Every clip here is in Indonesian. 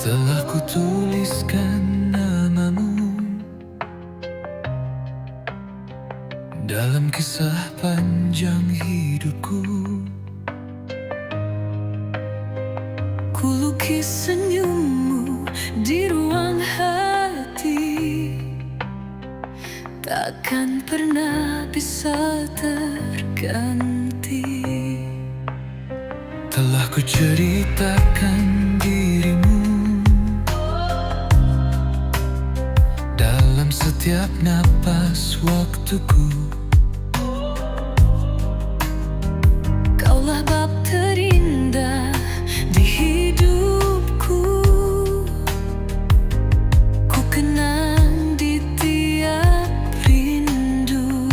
Telah kutuliskan namamu dalam kisah panjang hidupku. Kulukis senyummu di ruang hati, takkan pernah bisa terganti. Telah kuceritakan dirimu dalam setiap napas waktuku. Kaulah bab terindah di hidupku, ku kenang di tiap rindu.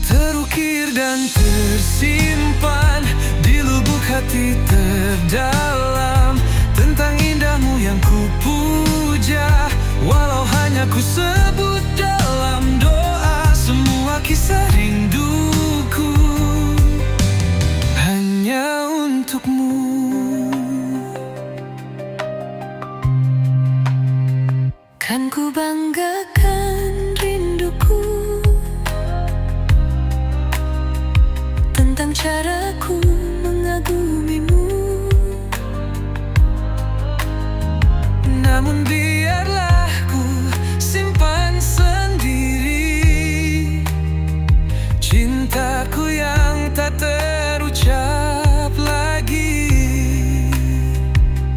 Terukir dan tersimpan di lubuk hati terdalam, tentang indahmu yang kupuja, walau hanya ku sebut dalam doa. Semua kisah rinduku hanya untukmu. Kan ku banggakan rinduku tentang caraku mengagumimu. Namun biarlah ku simpan sendiri cintaku yang tak terucap lagi.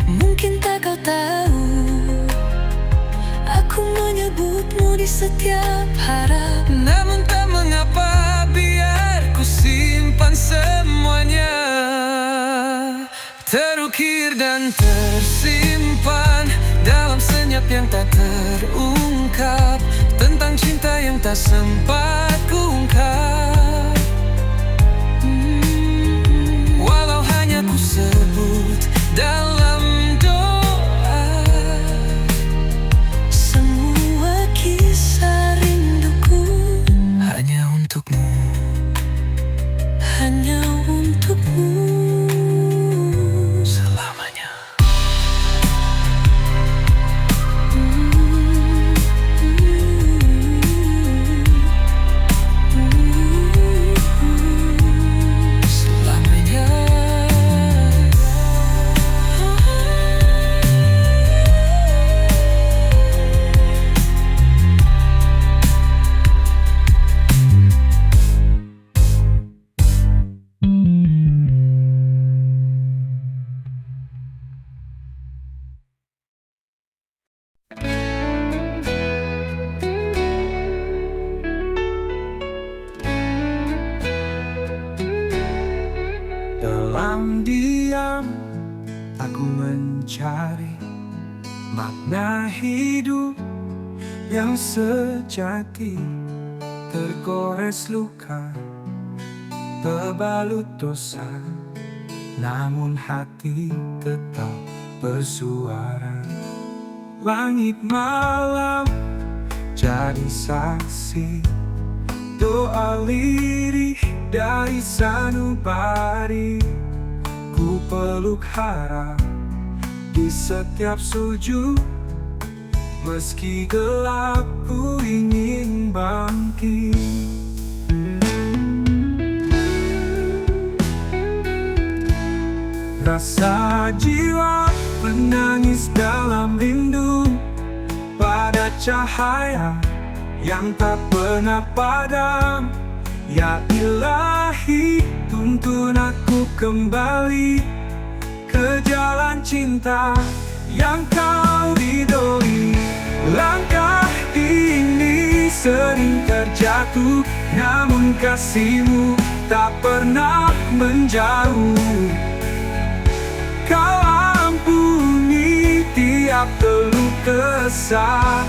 Mungkin tak kau tahu, aku menyebutmu di setiap harap. Namun tak mengapa, biar ku simpan semuanya, terukir dan tersimpan dalam senyap yang tak terungkap, tentang cinta yang tak sempat kuungkap. Walau hanya ku sebut dalam doa, Semua kisah rinduku hanya untukmu. hanya untukmu. Selamanya. Selamanya. Dalam diam, aku mencari makna hidup yang sejati. Tergores luka, terbalut dosa, namun hati tetap bersuara. Langit malam jadi saksi, doa lirih dari sanubari. Ku peluk harap di setiap sujud, meski gelap ku ingin bangkit. Rasa jiwa menangis dalam rindu pada cahaya yang tak pernah padam. Ya Ilahi, tuntun aku kembali ke jalan cinta yang kau ridhoi. Langkah ini sering terjatuh, namun kasihmu tak pernah menjauh. Kau ampuni tiap keluh kesah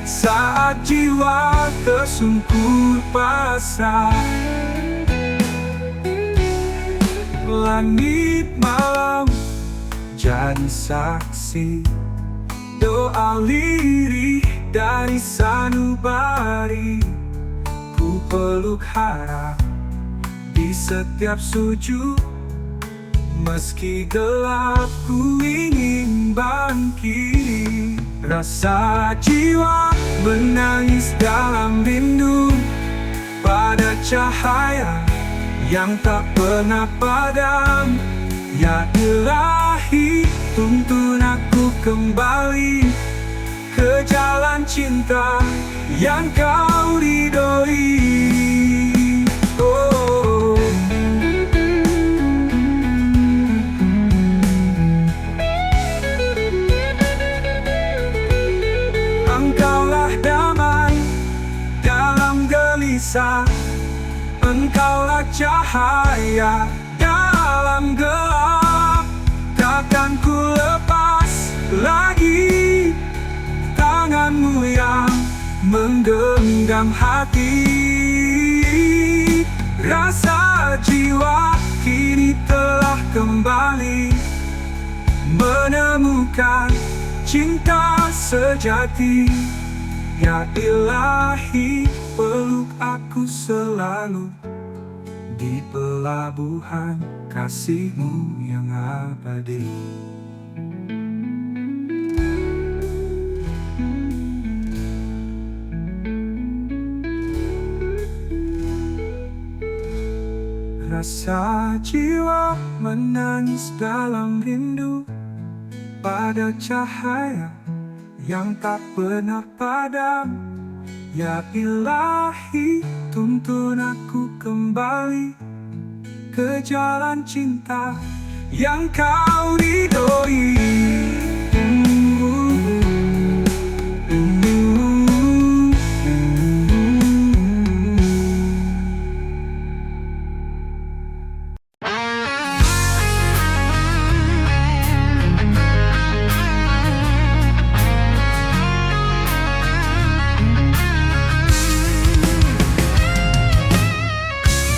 saat jiwa tersungkur pasrah. Langit malam jadi saksi, doa lirih dari sanubari. Ku peluk harap di setiap sujud, Meski gelap ku ingin bangkit, rasa jiwa menangis dalam rindu pada cahaya yang tak pernah padam. Ya Ilahi, tuntun aku kembali ke jalan cinta yang kau ridhoi. Oh. Engkaulah damai dalam gelisah, Engkaulah cahaya dalam gelap. Takkan ku lepas lagi tanganmu yang menggenggam hati. Rasa jiwa kini telah kembali menemukan cinta sejati. Ya Ilahi, peluk aku selalu di pelabuhan kasih-Mu yang abadi. Rasa jiwa menangis dalam rindu pada cahaya yang tak pernah padam. Ya Ilahi, tuntun aku kembali ke jalan cinta yang kau ridhoi.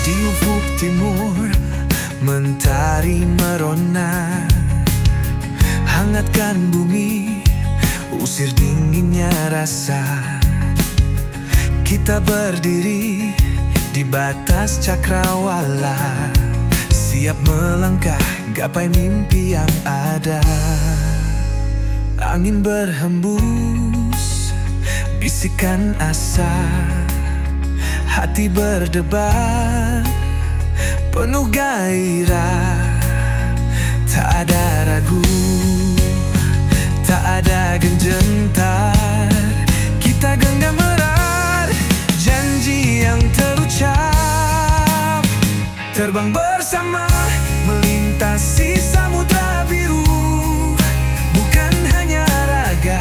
Di ufuk timur mentari merona, hangatkan bumi, usir dinginnya rasa. Kita berdiri di batas cakrawala, siap melangkah gapai mimpi yang ada. Angin berhembus, bisikan asa, hati berdebar, penuh gairah. Tak ada ragu, tak ada genjentar, kita genggam erat janji yang terucap. Terbang bersama melintasi samudra biru, bukan hanya raga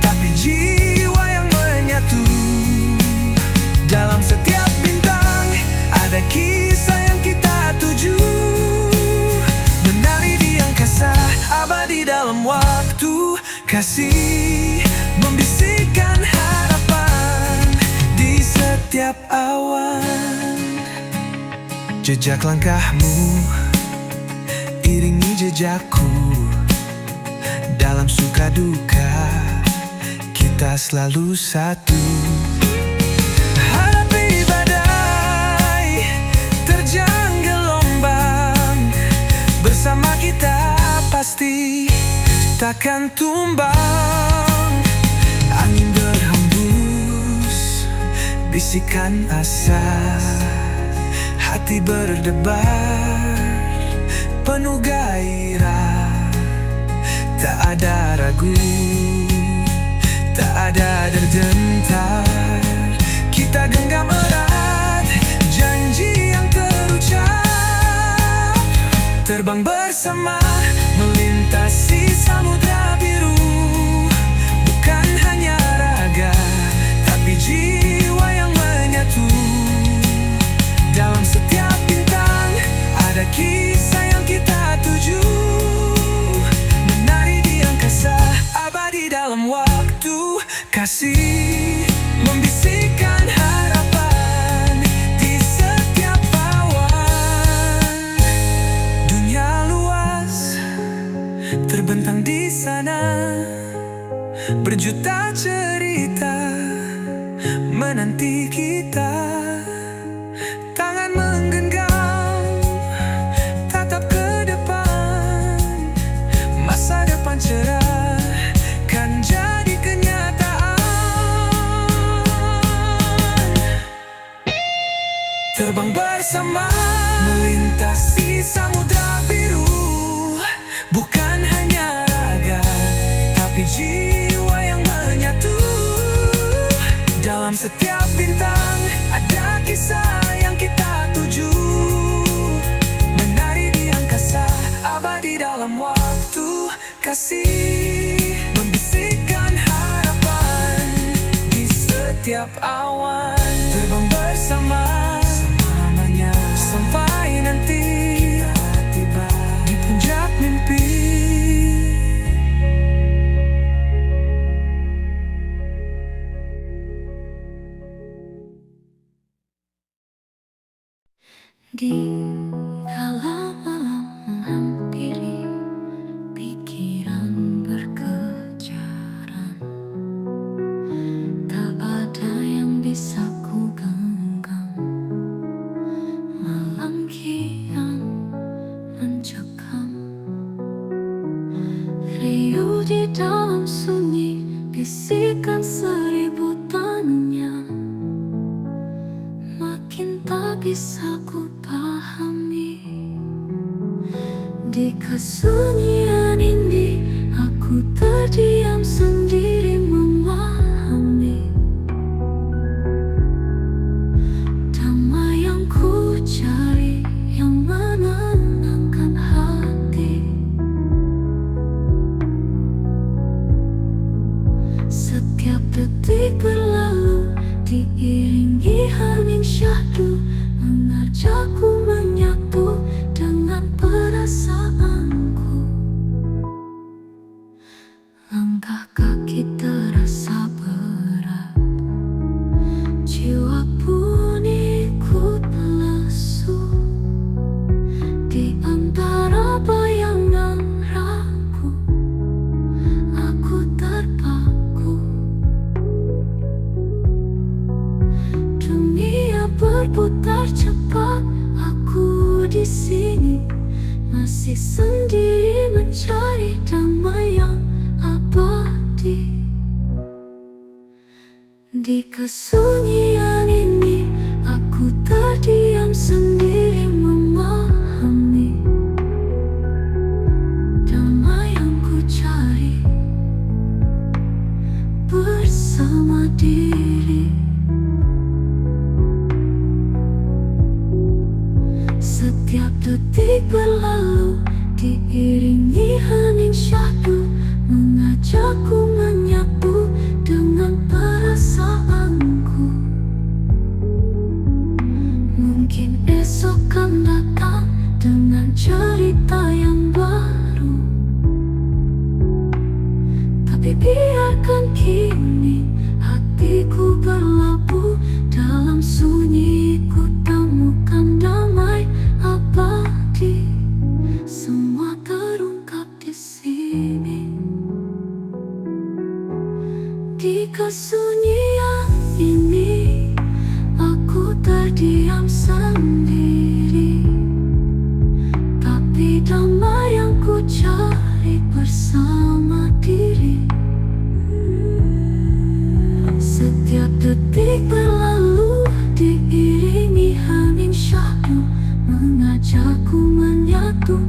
tapi jiwa yang menyatu. Dalam setiap bintang ada kisah yang kita tuju, menari di angkasa, abadi dalam waktu. Kasih membisikkan harapan di setiap awan. Jejak langkahmu iringi jejakku, dalam suka duka kita selalu satu. Hadapi badai, terjang gelombang, bersama kita pasti takkan tumbang. Angin berhembus, bisikan asa, hati berdebar, penuh gairah. Tak ada ragu, tak ada tergentar, kita genggam erat janji yang terucap. Terbang bersama melintasi samudra biru, bukan hanya raga tapi jiwa yang menyatu. Dalam setiap bintang ada kisah yang kita tuju, menari di angkasa, abadi dalam waktu. Kasih membisikkan harapan di setiap awan. Dunia luas terbentang di sana, berjuta cerita menanti kita. Tangan menggenggam, tatap ke depan. dalam waktu. Kasih membisikkan harapan di setiap awan. Terbang bersama selamanya sampai nanti kita tiba di puncak mimpi. Di kala malam menghampiri, pikiran berkejaran. Tak ada yang bisa ku genggam. Malam kian mencekam. Riuh di dalam sunyi, bisikan seribu tanya. Makin tak bisa ku pahami. Di kesunyian ini aku terdiam sendiri memahami. Damai yang ku cari, yang menenangkan hati. Setiap detik berlalu diiringi hening syahdu, mengajakku menyatu dengan perasaanku. Langkah kaki terasa berat, jiwa pun ikut lesu. Di antara bayangan ragu, aku terpaku. Dunia berputar cepat, aku di sini masih sendiri mencari damai yang abadi. Di kesunyian ini aku terdiam sendiri memahami. Damai yang ku cari bersama diri. Setiap detik berlalu diiringi hening syahdu, mengajakku menyatu dengan perasaanku. Mungkin esok kan datang dengan cerita yang baru, tapi biarkan kini hatiku berlabuh dalam sunyi. Ku temukan damai abadi, semua terungkap di sini. Di kesunyian ini aku terdiam sendiri, tapi damai yang ku cari bersama diri. Setiap detik berlalu diiringi hening syahdu, mengajakku menyatu